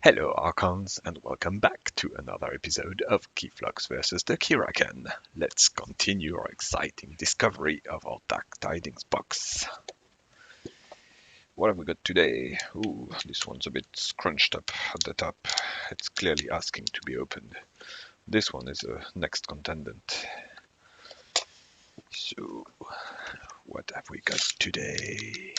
Hello Archons, and welcome back to another episode of Keyflux vs the Keyraken. Let's continue our exciting discovery of our Dark Tidings box. What have we got today? Ooh, this one's a bit scrunched up at the top. It's clearly asking to be opened. This one is a next contendant. So, what have we got today?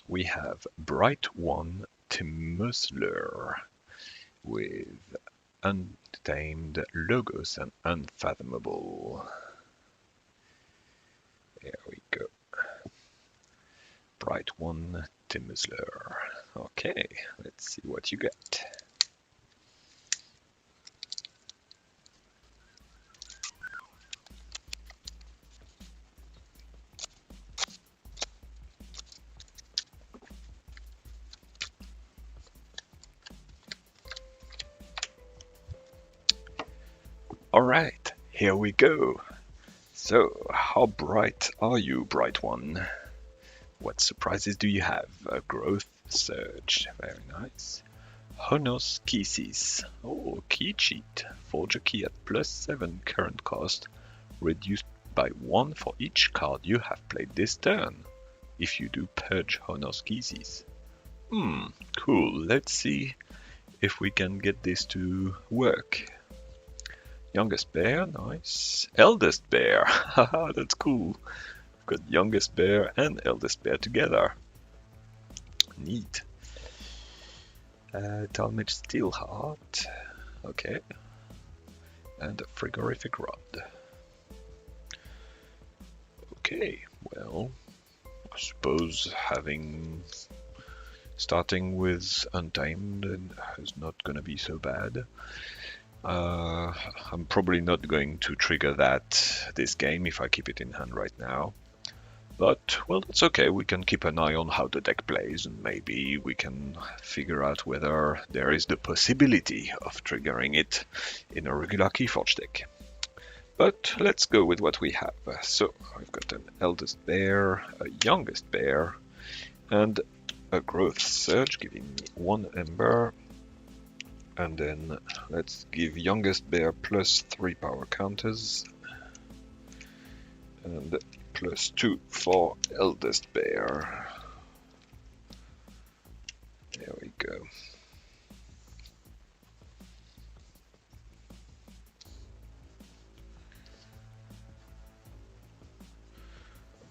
We have Bright One Temuslur with Untamed, Logos, and Unfathomable. There we go. Bright One Temuslur. Okay, let's see what you get. Alright, here we go. So, how bright are you, Bright One? What surprises do you have? A growth surge, very nice. Honos Keysis. Oh, key cheat. Forge a key at +7 current cost, reduced by 1 for each card you have played this turn. If you do, purge Honos Keysis. Cool. Let's see if we can get this to work. Youngest bear, nice. Eldest bear, haha, that's cool. We've got youngest bear and eldest bear together. Neat. Talmage Steelheart, okay. And a frigorific rod. Okay, well, I suppose starting with Untamed is not going to be so bad. I'm probably not going to trigger this game if I keep it in hand right now. But, well, that's okay. We can keep an eye on how the deck plays, and maybe we can figure out whether there is the possibility of triggering it in a regular Keyforge deck. But let's go with what we have. So, I've got an eldest bear, a youngest bear, and a growth surge giving me 1 ember. And then let's give youngest bear +3 power counters and +2 for eldest bear. There we go.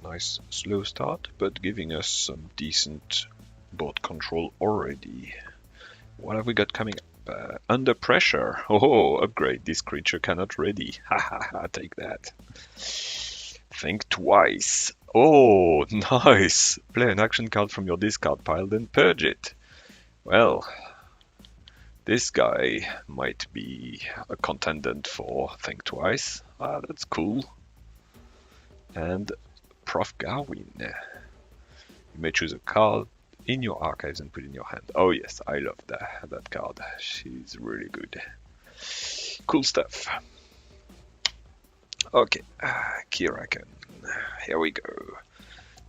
Nice slow start, but giving us some decent board control already. What have we got coming up? Under pressure. Oh, upgrade. This creature cannot ready. Ha ha ha, take that. Think twice. Oh, nice. Play an action card from your discard pile, then purge it. Well, this guy might be a contendant for Think Twice. Ah, that's cool. And Prof. Garwin. You may choose a card in your archives and put in your hand. Oh yes, I love that card. She's really good. Cool stuff. Okay, Keyraken. Here we go.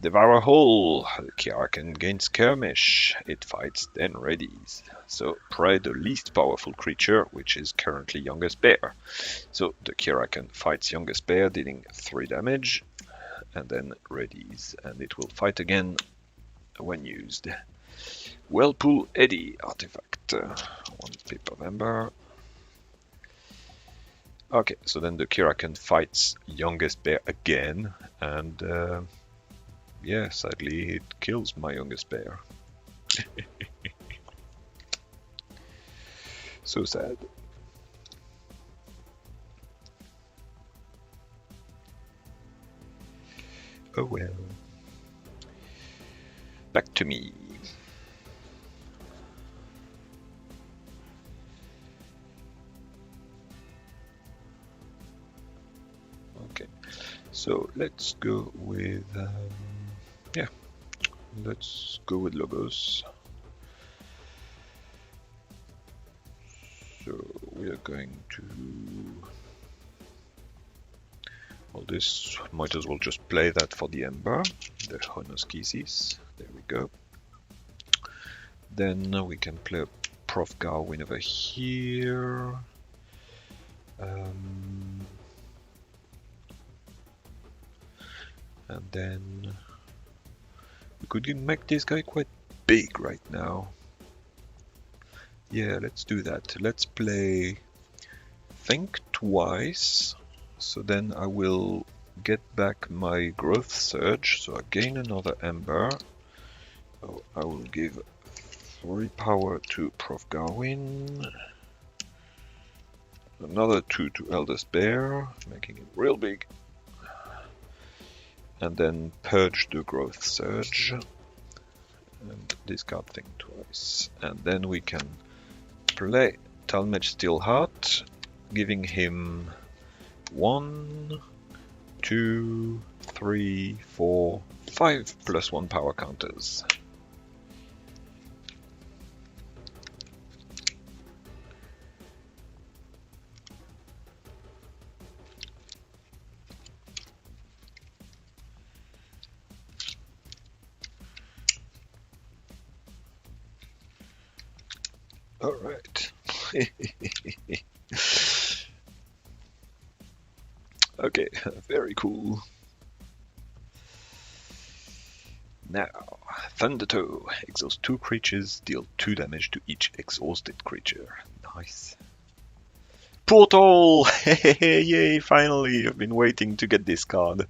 Devour Hole. Keyraken gains Skirmish. It fights, then readies. So pray the least powerful creature, which is currently youngest bear. So the Keyraken fights youngest bear, dealing 3 damage, and then readies, and it will fight again when used. Whirlpool Eddy artifact. 1 pip of ember. Okay, so then the Keyraken fights youngest bear again, and yeah, sadly it kills my youngest bear. So sad. Oh well. Back to me. So let's go with yeah, let's go with Logos. So we are going to, well, this might as well just play that for the Ember, the Honoskisis. There we go. Then we can play a Prof Garwin over here. And then we could make this guy quite big right now. Yeah, let's do that. Let's play Think Twice. So then I will get back my Growth Surge. So I gain another Ember. Oh, I will give 3 power to Prof Garwin. Another 2 to Eldest Bear, making it real big. And then purge the Growth Surge. And discard Think Twice. And then we can play Talmage Steelheart, giving him 1, 2, 3, 4, 5 +1 power counters. All right. Okay, very cool. Now, Thundertoe. Exhaust 2 creatures, deal 2 damage to each exhausted creature. Nice. Portal! Yay, finally! I've been waiting to get this card.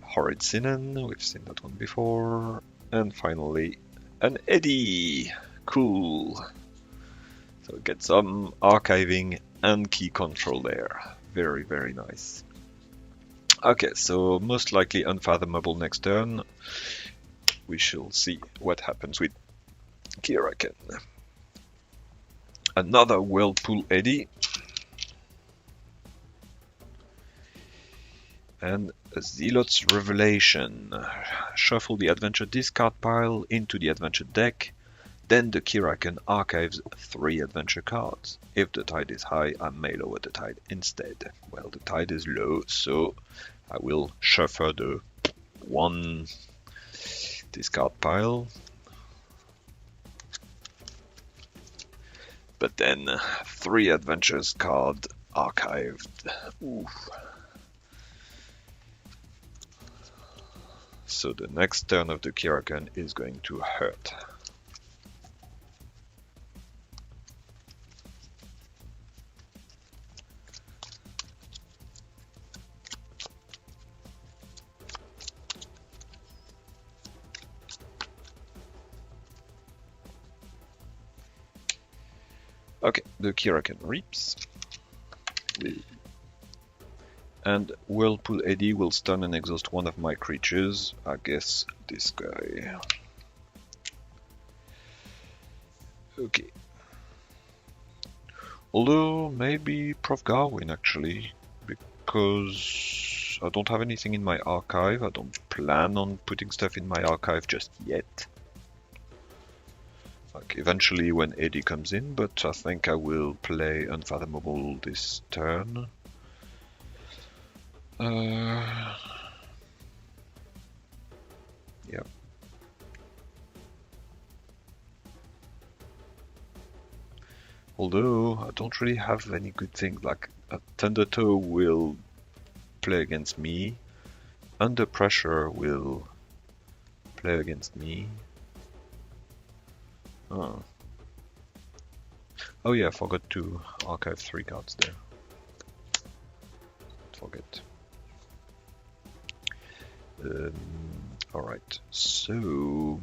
Horrid Sinan, we've seen that one before. And finally, an Eddy! Cool. So get some archiving and key control there. Very, very nice. Okay, so most likely Unfathomable next turn. We shall see what happens with Keyraken. Another Whirlpool Eddy. And a Zealot's Revelation. Shuffle the adventure discard pile into the adventure deck. Then the Keyraken archives 3 adventure cards. If the tide is high, I may lower the tide instead. Well, the tide is low, so I will shuffle the 1 discard pile. But then 3 adventures card archived. Oof. So the next turn of the Keyraken is going to hurt. Okay, the Keyraken reaps. And Whirlpool Eddy will stun and exhaust 1 of my creatures. I guess this guy. Okay. Although, maybe Prof Garwin actually, because I don't have anything in my archive. I don't plan on putting stuff in my archive just yet. Like eventually when Eddy comes in, but I think I will play Unfathomable this turn. Yeah. Although I don't really have any good things, like a Thundertoe will play against me, Under Pressure will play against me. Oh yeah, I forgot to archive 3 cards there. Forget. Alright, so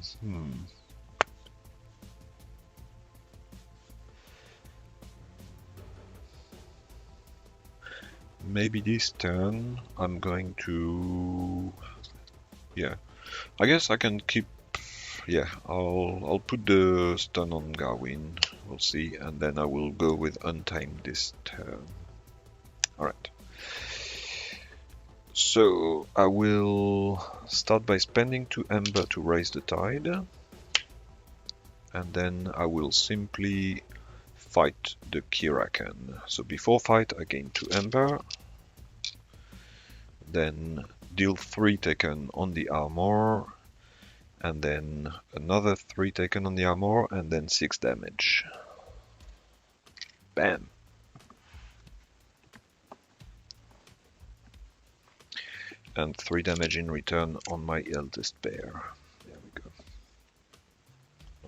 maybe this turn I'm going to, yeah, I guess I can keep, yeah, I'll put the stun on Garwin, we'll see, and then I will go with Untime this turn. Alright, So I will start by spending 2 Ember to raise the tide, and then I will simply fight the Keyraken. So before fight I gain 2 Ember, then deal 3 taken on the armor, and then another 3 taken on the armor, and then 6 damage. Bam! And 3 damage in return on my eldest bear. There we go.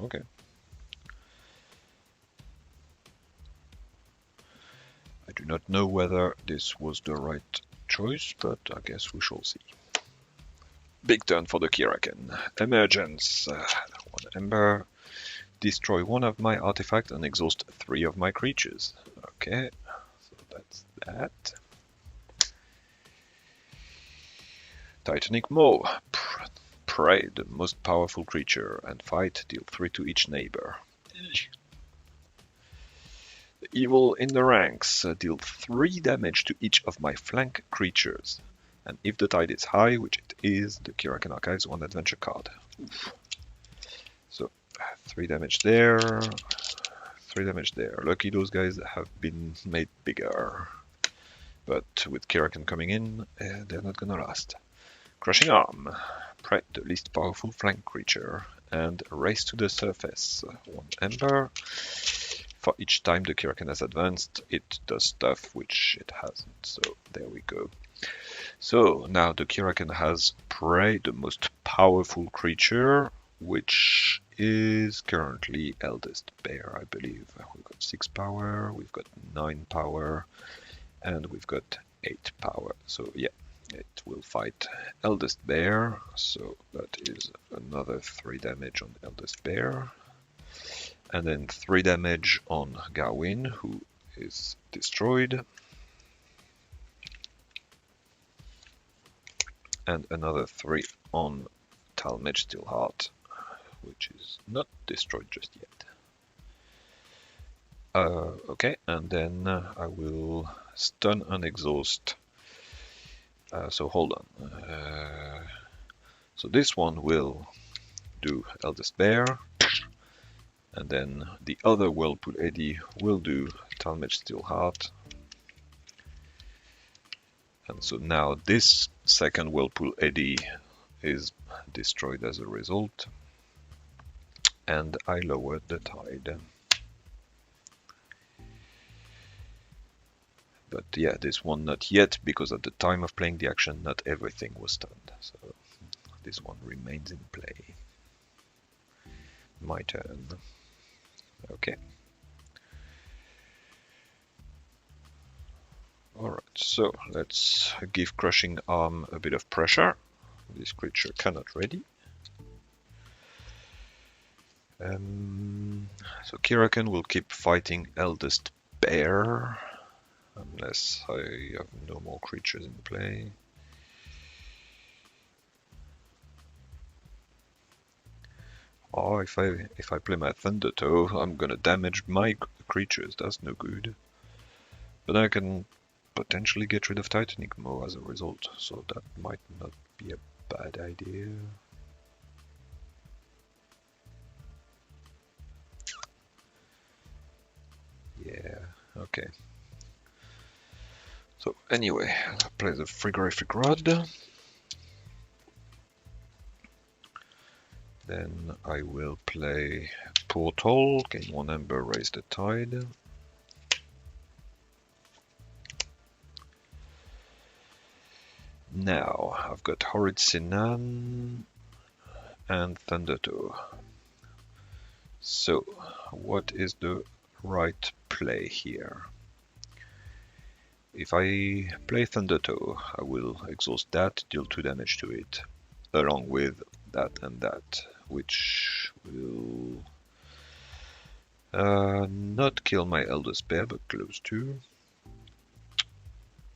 Okay. I do not know whether this was the right choice, but I guess we shall see. Big turn for the Keyraken. Emergence. 1 Ember. Destroy 1 of my artifacts and exhaust 3 of my creatures. Okay, so that's that. Titanic Maw. Prey, the most powerful creature, and fight, deal 3 to each neighbor. The evil in the ranks, deal 3 damage to each of my flank creatures. And if the tide is high, which it is, the Keyraken archives 1 adventure card. Oof. So 3 damage there, 3 damage there. Lucky those guys have been made bigger. But with Keyraken coming in, they're not gonna last. Crushing Arm. Prey, the least powerful flank creature. And race to the surface. 1 Ember. For each time the Keyraken has advanced, it does stuff which it hasn't. So there we go. So now the Keyraken has Prey, the most powerful creature, which is currently Eldest Bear, I believe. We've got 6 power, we've got 9 power, and we've got 8 power. So yeah, it will fight Eldest Bear. So that is another 3 damage on Eldest Bear. And then 3 damage on Gawain, who is destroyed. And another 3 on Talmage Steelheart, which is not destroyed just yet. Okay, and then I will stun and exhaust. So hold on. So this one will do Eldest Bear, and then the other Whirlpool Eddy will do Talmage Steelheart. And so now this second Whirlpool Eddy is destroyed as a result. And I lowered the tide. But yeah, this one not yet, because at the time of playing the action, not everything was stunned. So this one remains in play. My turn. Okay. Alright, so let's give Crushing Arm a bit of pressure. This creature cannot ready. So Keyraken will keep fighting Eldest Bear, unless I have no more creatures in play. Oh, if I play my Thundertoe, I'm gonna damage my creatures. That's no good. But I can potentially get rid of Titanic Maw as a result, so that might not be a bad idea. Yeah, okay. So anyway, I'll play the Frigorific Rod. Then I will play Portal, gain 1 Ember, raise the tide. Now, I've got Horrid Sinan and Thundertoe. So, what is the right play here? If I play Thundertoe, I will exhaust that, deal 2 damage to it, along with that and that, which will not kill my Eldest Bear, but close to.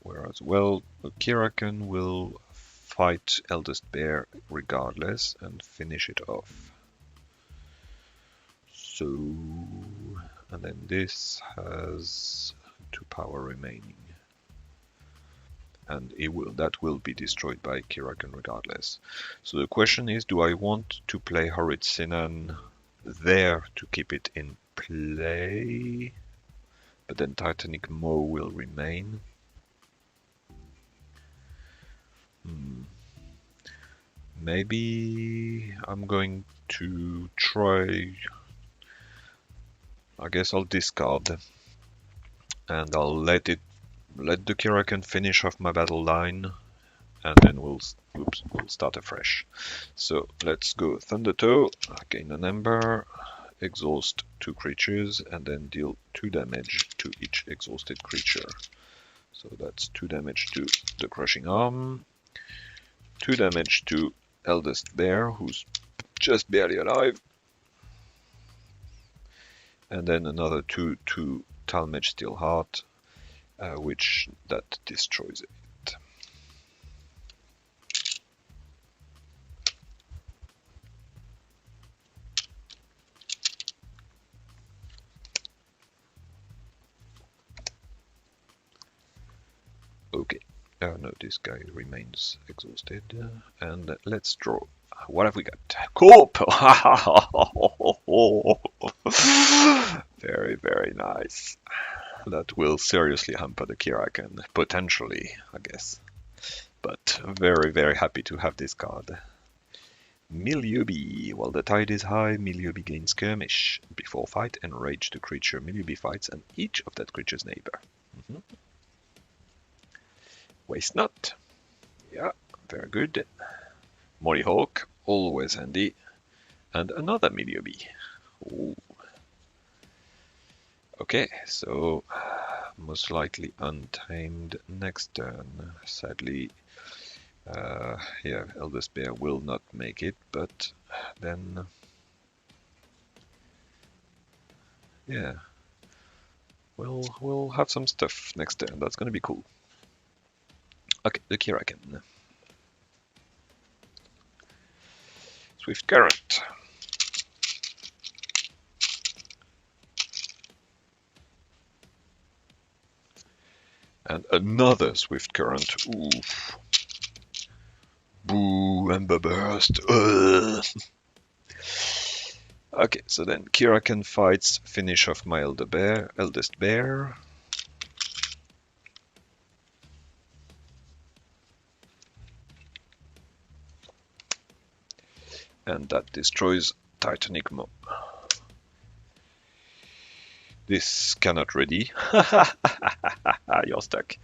Whereas, well, Keyraken will fight Eldest Bear regardless and finish it off. So, and then this has 2 power remaining. and that will be destroyed by Keyraken regardless. So the question is, do I want to play Horrid Sinan there to keep it in play, but then Titanic Maw will remain? Maybe I'm going to try. I guess I'll discard and I'll let the Keyraken finish off my battle line, and then we'll start afresh. So let's go Thundertoe, gain an Ember, exhaust 2 creatures, and then deal 2 damage to each exhausted creature. So that's 2 damage to the Crushing Arm, 2 damage to Eldest Bear, who's just barely alive, and then another 2 to Talmage Steelheart, which that destroys it. Okay, no, this guy remains exhausted, and let's draw. What have we got? Corp! Very, very nice. That will seriously hamper the Keyraken, potentially, I guess. But very, very happy to have this card. Miliubi. While the tide is high, Miliubi gains Skirmish. Before fight, enrage the creature Miliubi fights and each of that creature's neighbor. Waste not. Yeah, very good. Mollyhawk, always handy. And another Miliubi. Ooh. Okay, so most likely Untamed next turn. Sadly, yeah, Eldest Bear will not make it, but then, yeah, we'll have some stuff next turn. That's gonna be cool. Okay, the Keyraken. Swift Current. And another Swift Current. Oof. Boo, Ember Burst. Ugh. Okay, so then Keyraken fights, finish off my Eldest Bear. And that destroys Titanic Maw. This cannot ready. You're stuck.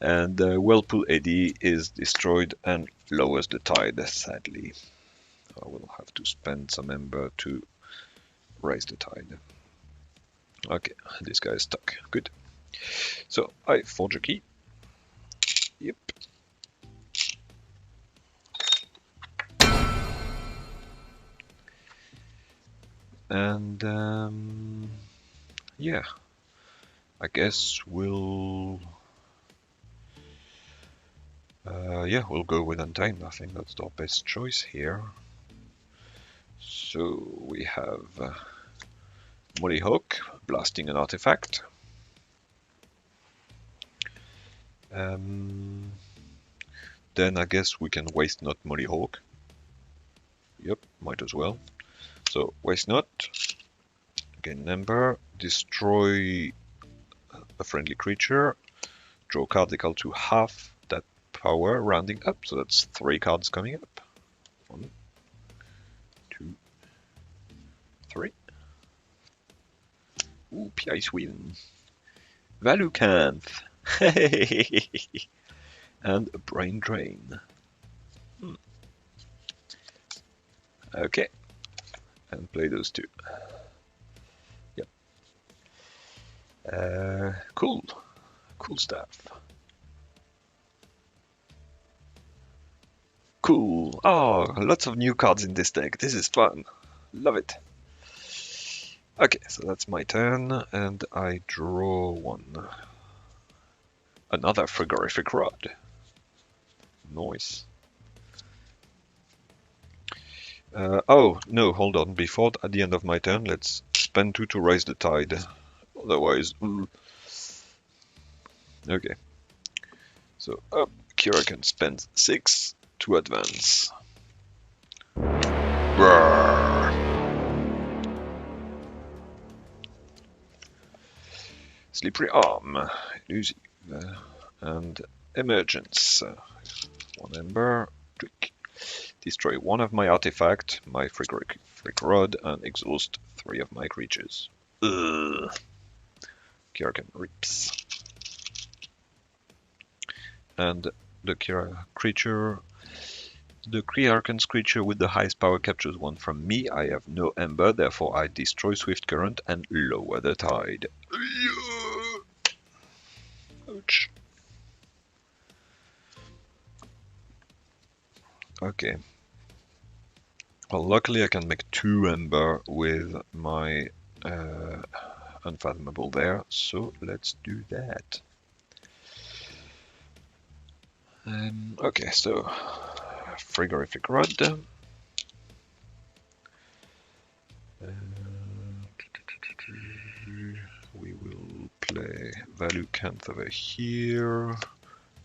And Whirlpool Eddy is destroyed and lowers the tide, sadly. I will have to spend some Ember to raise the tide. Okay, this guy is stuck. Good. So I forge a key. Yep. And yeah, I guess we'll we'll go with Untamed. I think that's our best choice here. So we have Mollyhawk blasting an artifact. Then I guess we can waste not Mollyhawk. Yep, might as well. So waste not, gain Ember, destroy a friendly creature, draw a card equal to half that power, rounding up. So that's 3 cards coming up. 1, 2, 3. Ooh, Pice Wheel. Valucanth. And a Brain Drain. Okay. And play those 2. Yep. Cool. Cool stuff. Cool. Oh, lots of new cards in this deck. This is fun. Love it. Okay, so that's my turn, and I draw 1. Another Frigorific Rod. Nice. Oh, no, hold on. Before, at the end of my turn, let's spend 2 to raise the tide. Otherwise... Okay. So up, Keyraken spends 6 to advance. Brrr. Slippery Arm, elusive, and Emergence. 1 ember, tweak. Destroy 1 of my artifact, my frigorific rod, and exhaust 3 of my creatures. Ugh. Keyraken reaps. And the Keyraken's creature with the highest power captures 1 from me. I have no ember, therefore I destroy Swift Current and lower the tide. Ouch. Okay. Well, luckily I can make 2 ember with my Unfathomable there, so let's do that. Okay, so Frigorific Rod. We will play Valucanth over here,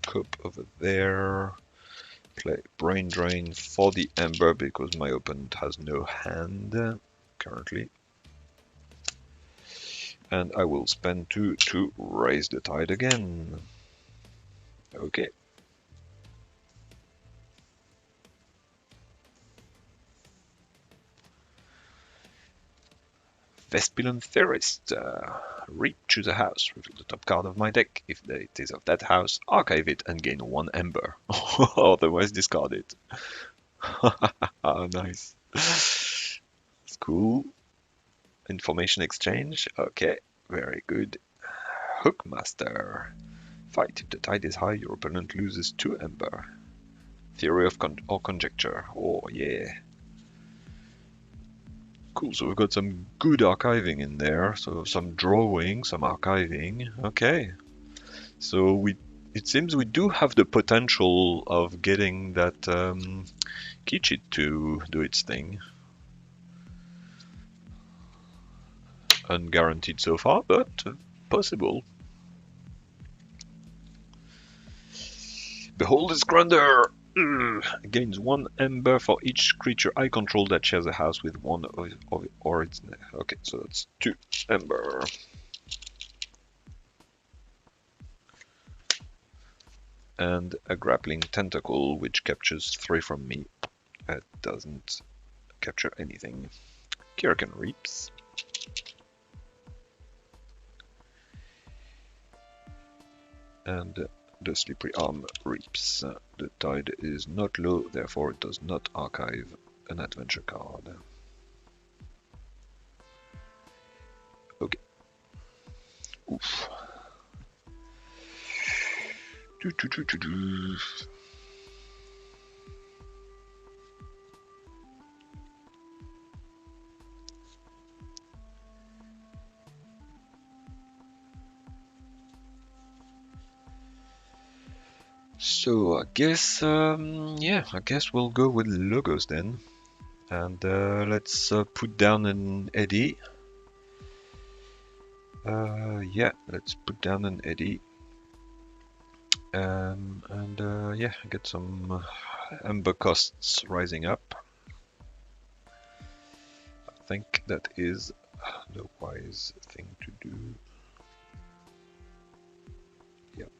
Cope over there, play Brain Drain for the Ember because my opponent has no hand currently. And I will spend 2 to raise the tide again. Okay. Vespilon Theorist. Choose a house. Reveal the top card of my deck. If it is of that house, archive it and gain 1 ember. Otherwise, discard it. Nice. That's cool. Information exchange. Okay, very good. Hookmaster. Fight. If the tide is high, your opponent loses 2 ember. Theory of or conjecture. Oh, yeah. Cool, so we've got some good archiving in there. So some drawing, some archiving. Okay. So it seems we do have the potential of getting that key cheat to do its thing. Unguaranteed so far, but possible. Behold its grandeur! Gains 1 ember for each creature I control that shares a house with 1 or its... Okay, so that's 2 ember. And a grappling tentacle which captures 3 from me. It doesn't capture anything. Keyraken reaps. And the Slippery Arm reaps. The tide is not low, therefore it does not archive an adventure card. Okay. Oof. So I guess, yeah, I guess we'll go with logos then. And let's put down an eddy. Yeah, let's put down an eddy. And yeah, get some ember costs rising up. I think that is the wise thing to do. Yep.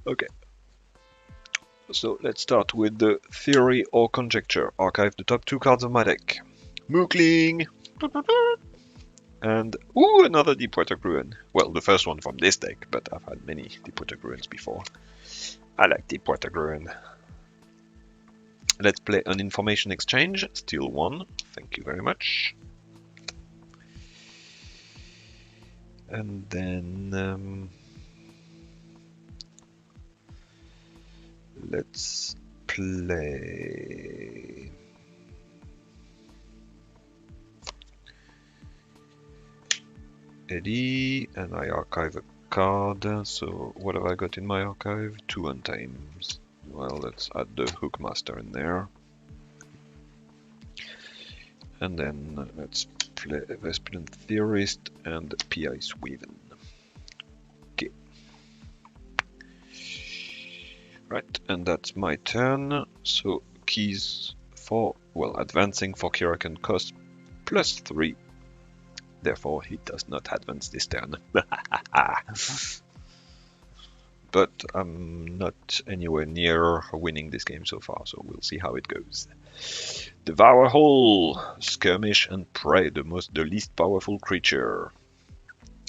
Okay. So let's start with the theory or conjecture. Archive the top 2 cards of my deck. Mookling! And, ooh, another Deepwater Ruin. Well, the first one from this deck, but I've had many Deepwater Ruins before. I like Deepwater Ruin. Let's play an information exchange. Steal 1. Thank you very much. And then... let's play... Eddy, and I archive a card. So what have I got in my archive? 2 Untames. Well, let's add the Hookmaster in there. And then let's play Vespilon Theorist and P.I. Sweven. Okay. Right, and that's my turn. So keys for, well, advancing for Keyraken cost +3. Therefore, he does not advance this turn. But I'm not anywhere near winning this game so far, so we'll see how it goes. Devour Hole, Skirmish and Prey, the least powerful creature.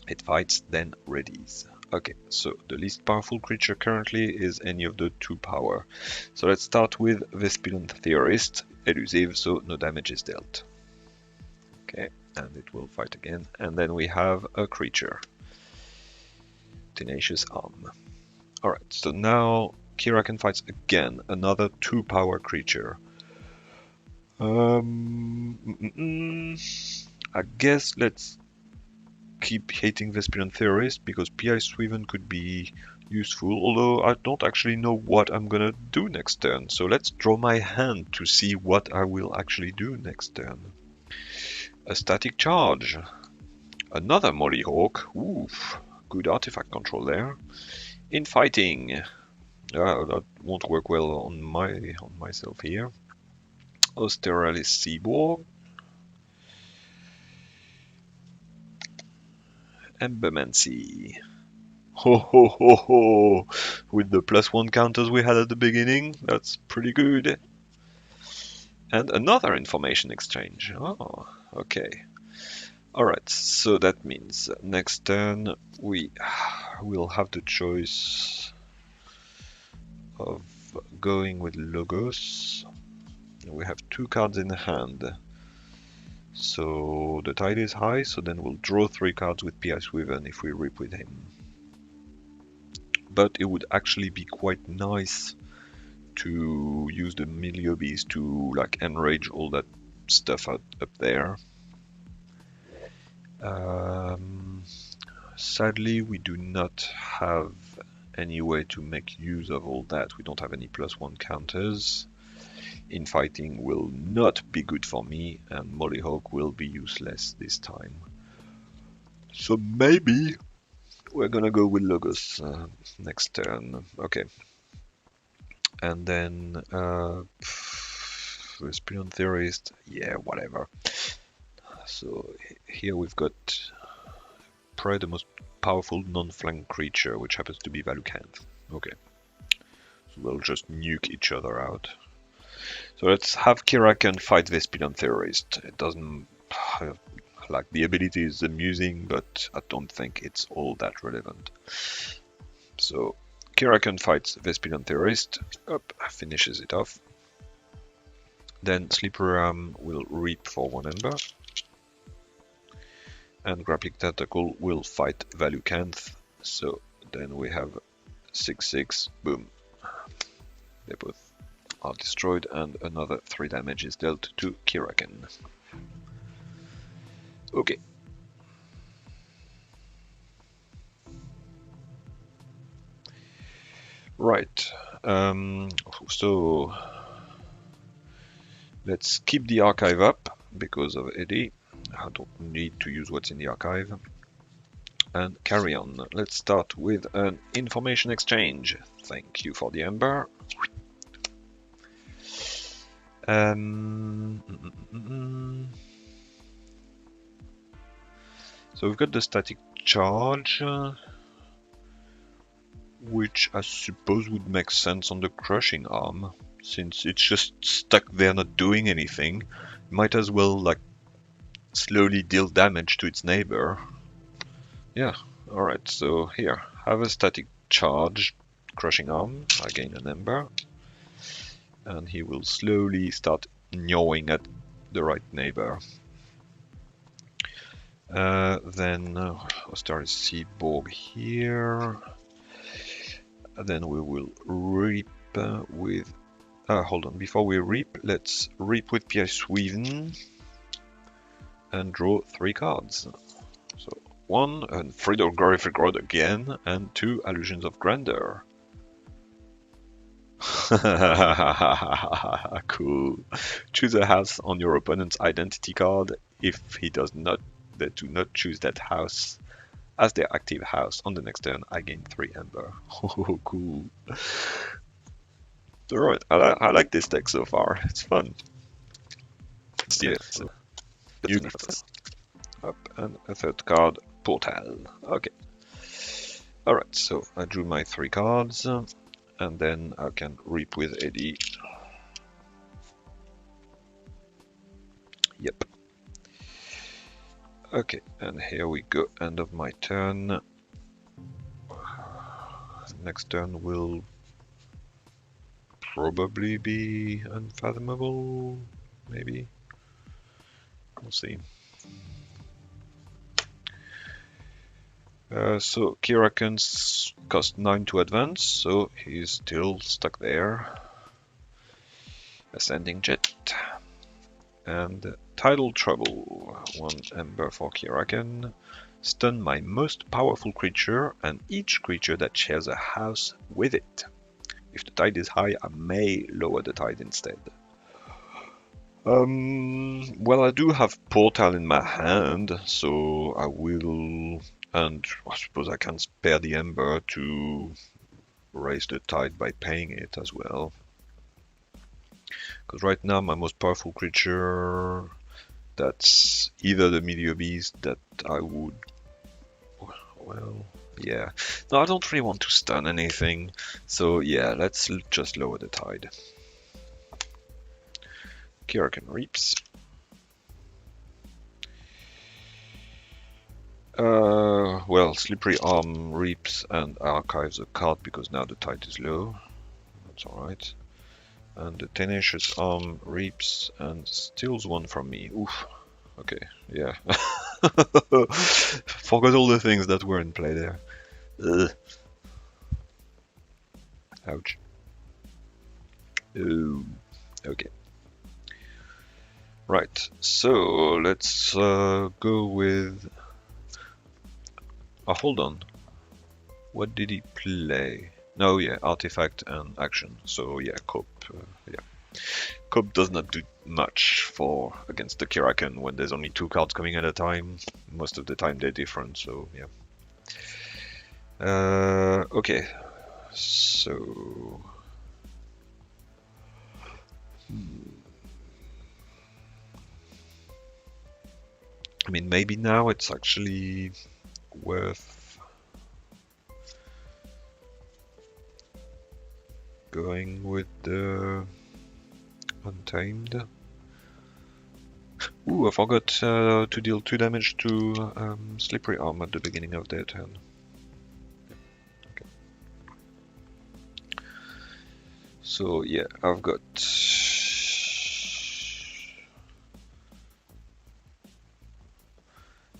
It fights, then readies. Okay, so the least powerful creature currently is any of the 2 power. So let's start with Vespillion Theorist, elusive, so no damage is dealt. Okay, and it will fight again. And then we have a creature, Tenacious Arm. Alright, so now Keyraken fights again, another 2 power creature. I guess let's keep hating Vespillion Theorist because P.I. Sweven could be useful, although I don't actually know what I'm gonna do next turn. So let's draw my hand to see what I will actually do next turn. A Static Charge. Another Mollyhawk. Oof, good artifact control there. Infighting. That won't work well on myself here. Australis Seaborg. Embermancy. Ho ho ho ho! With the +1 counters we had at the beginning, that's pretty good. And another information exchange. Oh, okay. Alright, so that means next turn we will have the choice of going with Logos. We have 2 cards in hand. So the tide is high, so then we'll draw 3 cards with P.I. Sweven if we rip with him. But it would actually be quite nice to use the Miliobis to like enrage all that stuff up there. Sadly, we do not have any way to make use of all that. We don't have any +1 counters. Infighting will not be good for me, and Mollyhawk will be useless this time. So maybe we're gonna go with Logos next turn. Okay. And then Vespillion Theorist, yeah, whatever. So here we've got probably the most powerful non-flank creature, which happens to be Valucanth. Okay. So we'll just nuke each other out. So let's have Keyraken fight Vespillion Theorist. It doesn't... like, the ability is amusing, but I don't think it's all that relevant. So Keyraken fights Vespillion Theorist. Up, finishes it off. Then Slippery Arm will reap for 1 ember. And Grappling Tentacle will fight Valucanth. So then we have 6/6. Boom. They both are destroyed, and another 3 damage is dealt to Keyraken. Okay. Right. So let's keep the archive up because of Eddie. I don't need to use what's in the archive. And carry on. Let's start with an information exchange. Thank you for the ember. So we've got the static charge, which I suppose would make sense on the crushing arm, since it's just stuck there not doing anything. Might as well like slowly deal damage to its neighbor. Yeah, alright, so here, have a static charge, crushing arm, I gain an ember, and he will slowly start gnawing at the right neighbor. Then Australis Seaborg here. Then we will reap with... hold on, before we reap, let's reap with P.I. Sweven and draw 3 cards. So 1, and Frigorific Rod again, and 2 Allusions of Grandeur. Cool. Choose a house on your opponent's identity card. If he does not, they do not choose that house as their active house on the next turn, I gain 3 ember. Oh, cool. Alright, I like this deck so far. It's fun. Yeah, so up and a third card, Portal. Okay. Alright, so I drew my 3 cards, and then I can reap with Eddie. Yep. Okay, and here we go. End of my turn. Next turn will probably be Unfathomable, maybe. We'll see. So Keyraken's cost 9 to advance, so he's still stuck there. Ascending Jet. And Tidal Trouble. 1 Ember for Keyraken. Stun my most powerful creature and each creature that shares a house with it. If the tide is high, I may lower the tide instead. Well, I do have Portal in my hand, so I will, and I suppose I can spare the Ember to raise the tide by paying it as well. Because right now my most powerful creature, that's either the Meteor Beast that I would, well, yeah. No, I don't really want to stun anything, so yeah, let's just lower the tide. Keyraken Reaps. Well, Slippery Arm reaps and archives a card because now the tide is low. That's alright. And the Tenacious Arm reaps and steals 1 from me. Oof. Okay, yeah. Forgot all the things that were in play there. Ugh. Ouch. Oh, okay. Right, so let's go with... Oh, hold on. What did he play? No, yeah, artifact and action. So yeah, Cope. Yeah, Cope does not do much for against the Keyraken when there's only 2 cards coming at a time. Most of the time they're different. So yeah. Okay, so. I mean, maybe now it's actually worth going with the Untamed. Ooh, I forgot to deal 2 damage to Slippery Arm at the beginning of their turn. Okay. So yeah, I've got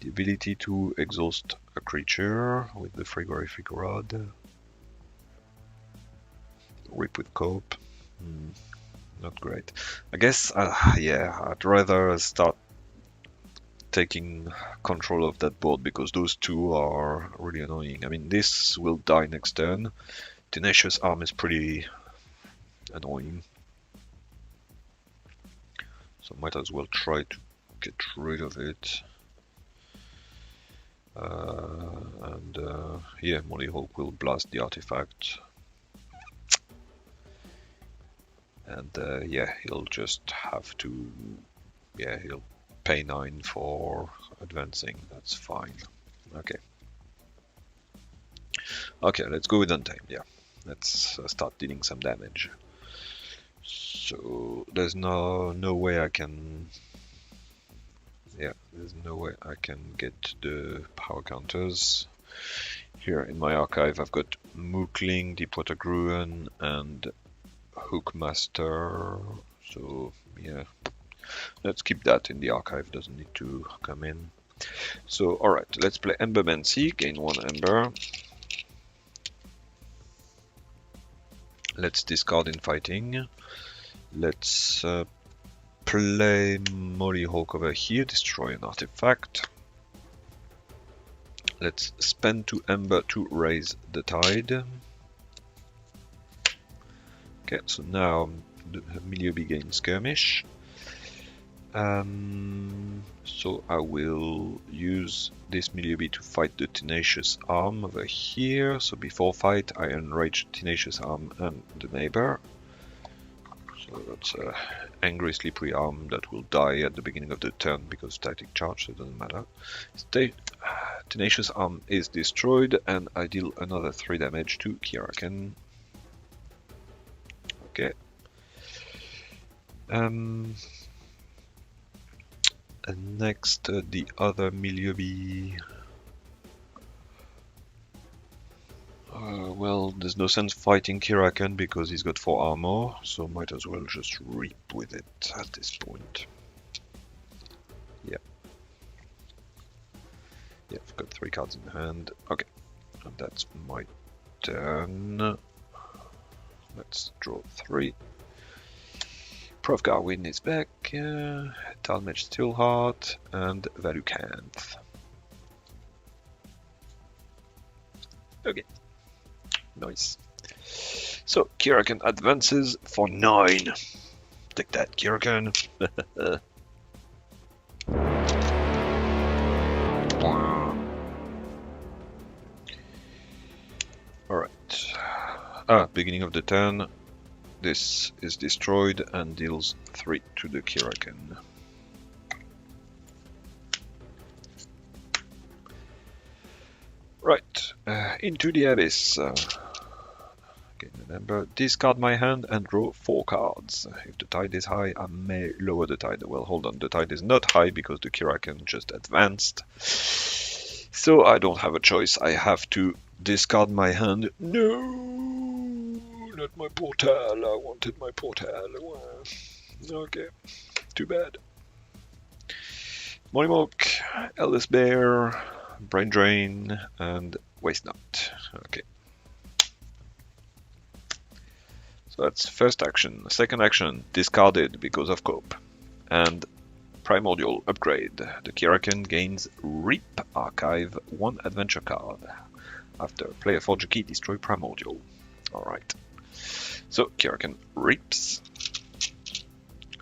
the ability to exhaust a creature with the Frigorific Rod. Rip with Cope. Not great. I guess, yeah, I'd rather start taking control of that board because those 2 are really annoying. I mean, this will die next turn. Tenacious Arm is pretty annoying. So might as well try to get rid of it. Yeah, Mollyhawk will blast the artifact. And yeah, he'll just have to, yeah, he'll pay 9 for advancing. That's fine. Okay. Okay, let's go with Untamed. Yeah, let's start dealing some damage. So there's no way I can. Yeah, there's no way I can get the power counters. Here in my archive, I've got Mookling, Deepwater Gruen, and Hookmaster. So yeah, let's keep that in the archive. Doesn't need to come in. So alright, let's play Embermancy. Gain 1 Ember. Let's discard in fighting. Let's play Mollyhawk over here, destroy an artifact. Let's spend 2 Ember to raise the tide. Okay, so now the Miliobi gains Skirmish. So I will use this Miliobi to fight the Tenacious Arm over here. So before fight, I enrage Tenacious Arm and the neighbor. So that's a angry slippery arm that will die at the beginning of the turn because static charge, so it doesn't matter. Tenacious arm is destroyed, and I deal another 3 damage to Keyraken. Okay. And next, the other Milieu. Well, there's no sense fighting Keyraken because he's got 4 armor, so might as well just reap with it at this point. Yeah. Yeah, I've got 3 cards in hand. Okay, and that's my turn. Let's draw 3. Profgarwin is back, Talmage Steelheart, and Valucanth. Okay, nice. So, Keyraken advances for 9. Take that, Keyraken. Alright. Beginning of the turn. This is destroyed and deals 3 to the Keyraken. Right, into the abyss. Okay, remember, discard my hand and draw 4 cards. If the tide is high, I may lower the tide. Well, hold on, the tide is not high because the Keyraken just advanced. So I don't have a choice. I have to discard my hand. No, not my portal. I wanted my portal. Okay, too bad. Mollymawk, Eldest Bear, Brain Drain, and Waste Knot. Okay. So that's first action. Second action, discarded because of cope. And Primordial upgrade. The Keyraken gains Reap Archive 1 adventure card. After play a Forge Key, destroy Primordial. Alright. So Keyraken reaps.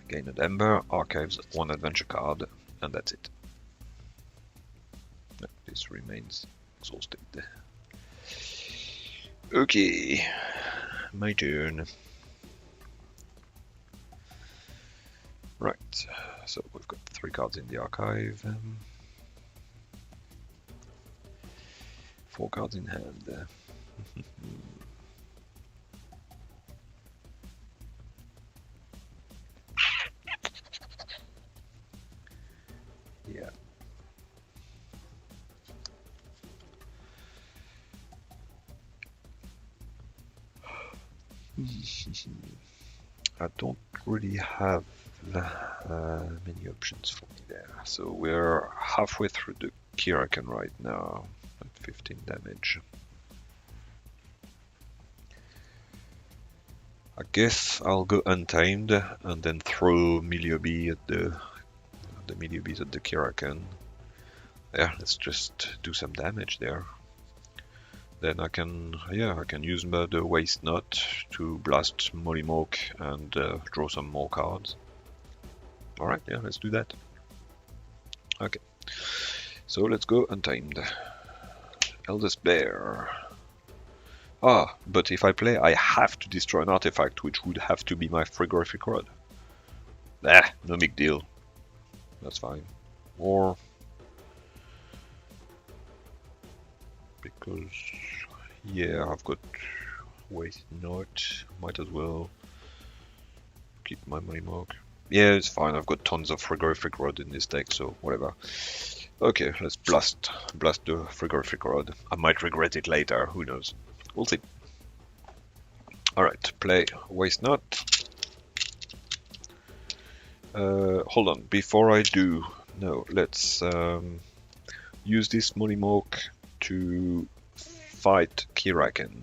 Gain an Ember, archives 1 adventure card, and that's it. This remains exhausted. Okay, my turn. Right, so we've got 3 cards in the archive. 4 cards in hand. Yeah. I don't really have many options for me there. So we're halfway through the Keyraken right now at 15 damage. I guess I'll go Untamed and then throw Milieu at the Milieu at the Keyraken. Yeah, let's just do some damage there. Then I can use the Waste Knot to blast Mollymawk and draw some more cards. Alright, yeah, let's do that. Okay, so let's go Untamed. Eldest Bear. But if I play, I have to destroy an artifact, which would have to be my Frigorific Rod. No big deal. That's fine. Or... because... yeah, I've got Waste Knot. Might as well keep my Mollymawk. Yeah, it's fine. I've got tons of Frigorific Rod in this deck, so whatever. Okay, let's blast the Frigorific Rod. I might regret it later. Who knows? We'll see. Alright, play Waste Knot. Hold on. Before I do... no, let's use this Mollymawk to fight Keyraken.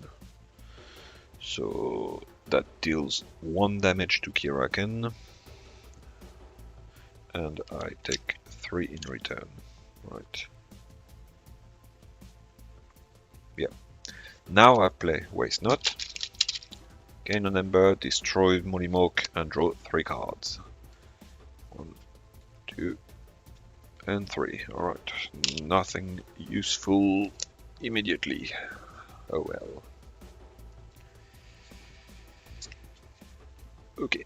So that deals 1 damage to Keyraken. And I take 3 in return. Right. Yeah. Now I play Waste Knot. Gain an Ember, destroy Mollymawk, and draw 3 cards. 1, 2, and 3. Alright. Nothing useful immediately. Oh well. Okay.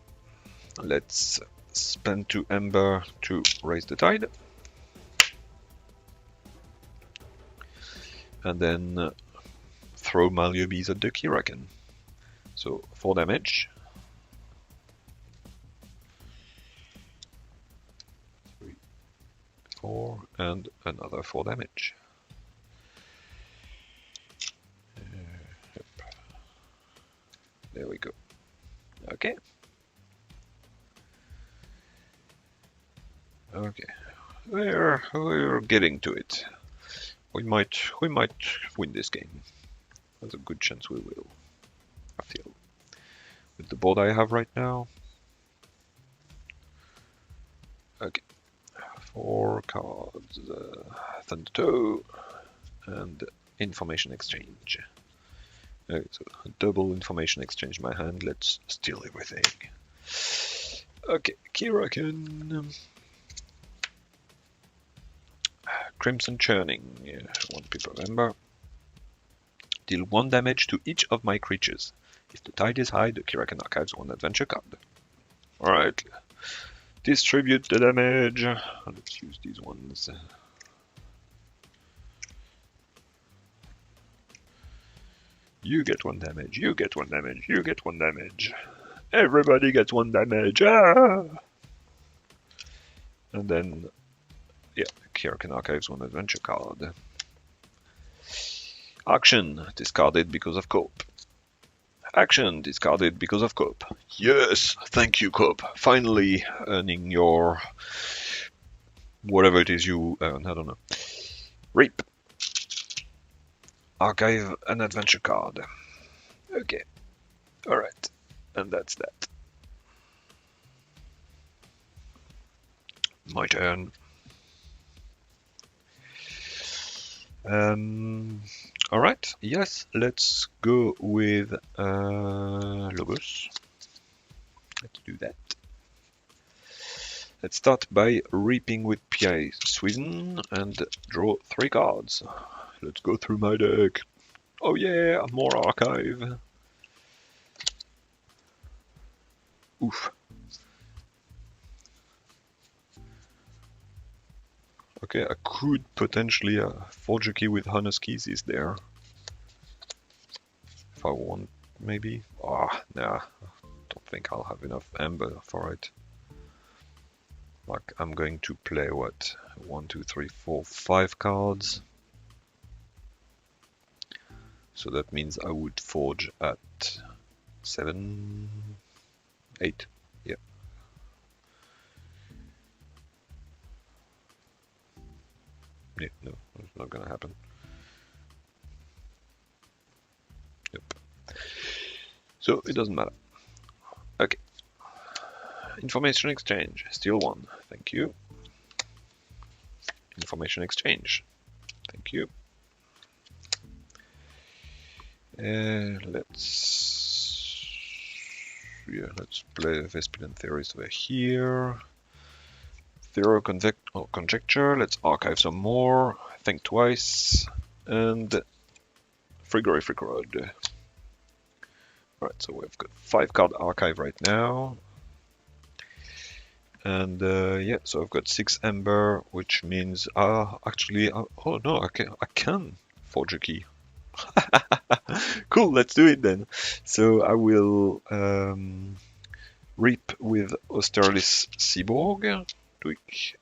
Let's spend 2 Ember to raise the tide. And then throw Maliobees at the Keyraken. So 4 damage. 3, 4, and another 4 damage. Yep. There we go. Okay. Okay. We're getting to it. We might win this game. There's a good chance we will. I feel. With the board I have right now. Okay. 4 cards. Thunder Toe and Information Exchange. Okay, so double Information Exchange in my hand. Let's steal everything. Okay, Keyraken. Crimson Churning. Yeah, 1 people remember. Deal 1 damage to each of my creatures. If the tide is high, the Keyraken archives 1 adventure card. Alright. Distribute the damage. Let's use these ones. You get 1 damage, you get 1 damage, you get 1 damage. Everybody gets 1 damage. Ah! And then, yeah, Keyraken archives 1 adventure card. Action, discarded because of cope. Action, discarded because of cope. Yes, thank you, cope. Finally earning your... whatever it is you earn, I don't know. Reap. Archive an adventure card. Okay. Alright. And that's that. My turn. Alright, yes, let's go with Logos. Let's do that. Let's start by reaping with PI Sweden and draw 3 cards. Let's go through my deck. Oh yeah, more archive. Oof. Okay, I could potentially forge a key with Honest Keys is there. If I want, maybe. Ah, nah. Don't think I'll have enough Ember for it. Like, I'm going to play what? 1, 2, 3, 4, 5 cards. So that means I would forge at 7, 8. Yeah. Yeah, no, it's not gonna happen. Yep. So it doesn't matter. Okay. Information exchange. Steal 1. Thank you. Information exchange. Thank you. Let's play Vespidon Theorist over here. Theory Conjecture. Let's archive some more. Think twice. And Frigory Frickrod. Alright, so we've got 5 card archive right now. And yeah, so I've got 6 Ember, which means actually, oh no, I can forge a key. Cool, let's do it then. So I will reap with Austerlitz Seaborg.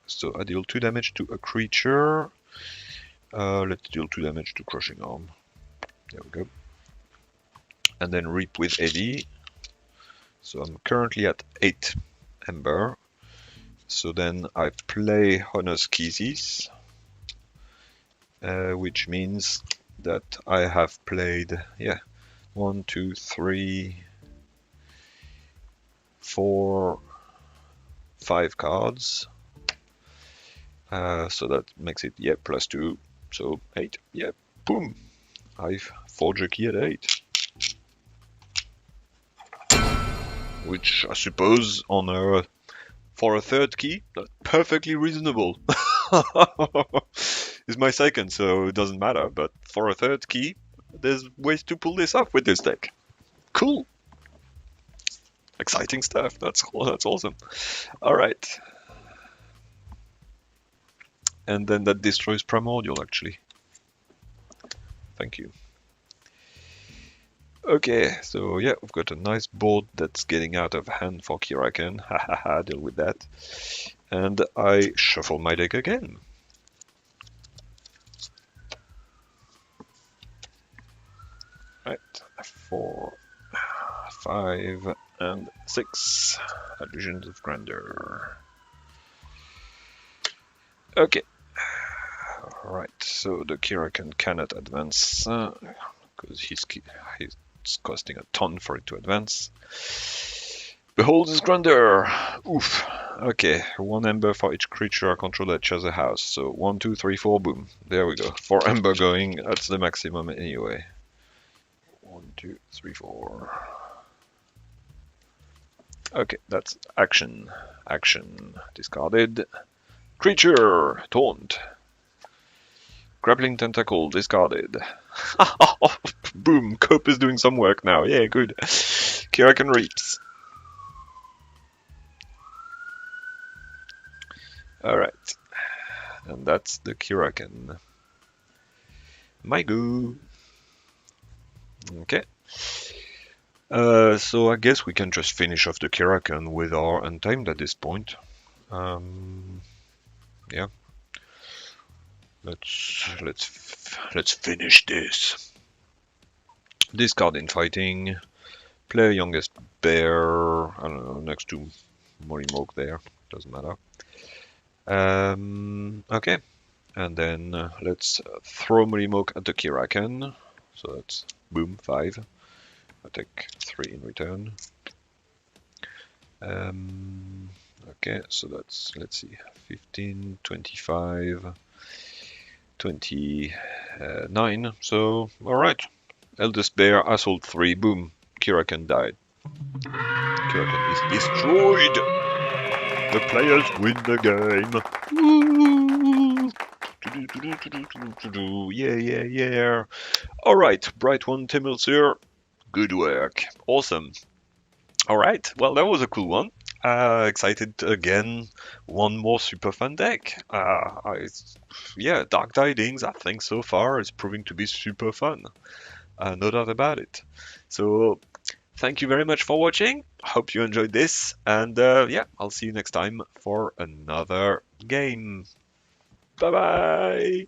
So I deal 2 damage to a creature. Let's deal 2 damage to Crushing Arm. There we go. And then reap with Eddie. So I'm currently at 8 Ember. So then I play Honor's Keys, which means that I have played, yeah, 1, 2, 3, 4, 5 cards. So that makes it, yeah, +2, so 8. Yeah, boom! I've forged a key at 8. Which I suppose on for a 3rd key, that's perfectly reasonable. It's my 2nd, so it doesn't matter, but for a 3rd key, there's ways to pull this off with this deck. Cool! Exciting stuff. That's awesome. All right. And then that destroys Primordial, actually. Thank you. Okay, so yeah, we've got a nice board that's getting out of hand for Keyraken. Ha ha ha, deal with that. And I shuffle my deck again. Right, 4, 5, and 6. Illusions of Grandeur. Okay. Right, so the Keyraken cannot advance because he's costing a ton for it to advance. Behold his grandeur! Oof. Okay, 1 ember for each creature I control that shares a house. So 1, 2, 3, 4, boom. There we go. 4 ember going. That's the maximum anyway. 1, 2, 3, 4. Okay, that's action. Action. Discarded. Creature! Taunt. Grappling Tentacle. Discarded. Boom! Cope is doing some work now. Yeah, good. Keyraken Reaps. Alright. And that's the Keyraken. My go. Okay. So I guess we can just finish off the Keyraken with our Untamed at this point. Yeah. Let's finish this. Discard Infighting. Play Youngest Bear. I don't know, next to Mollymoke there. Doesn't matter. Okay. And then let's throw Mollymoke at the Keyraken. So that's boom, 5. I take 3 in return. Okay, so that's, let's see, 15, 25, 29. So, alright. Eldest Bear, I sold 3, boom. Keyraken died. Keyraken is destroyed! The players win the game! Woo! Yeah. Alright, Bright One Temuslur. Good work. Awesome. Alright, well, that was a cool one. Excited again. One more super fun deck. Yeah, Dark Tidings, I think so far is proving to be super fun. No doubt about it. So, thank you very much for watching. Hope you enjoyed this. And yeah, I'll see you next time for another game. Bye bye.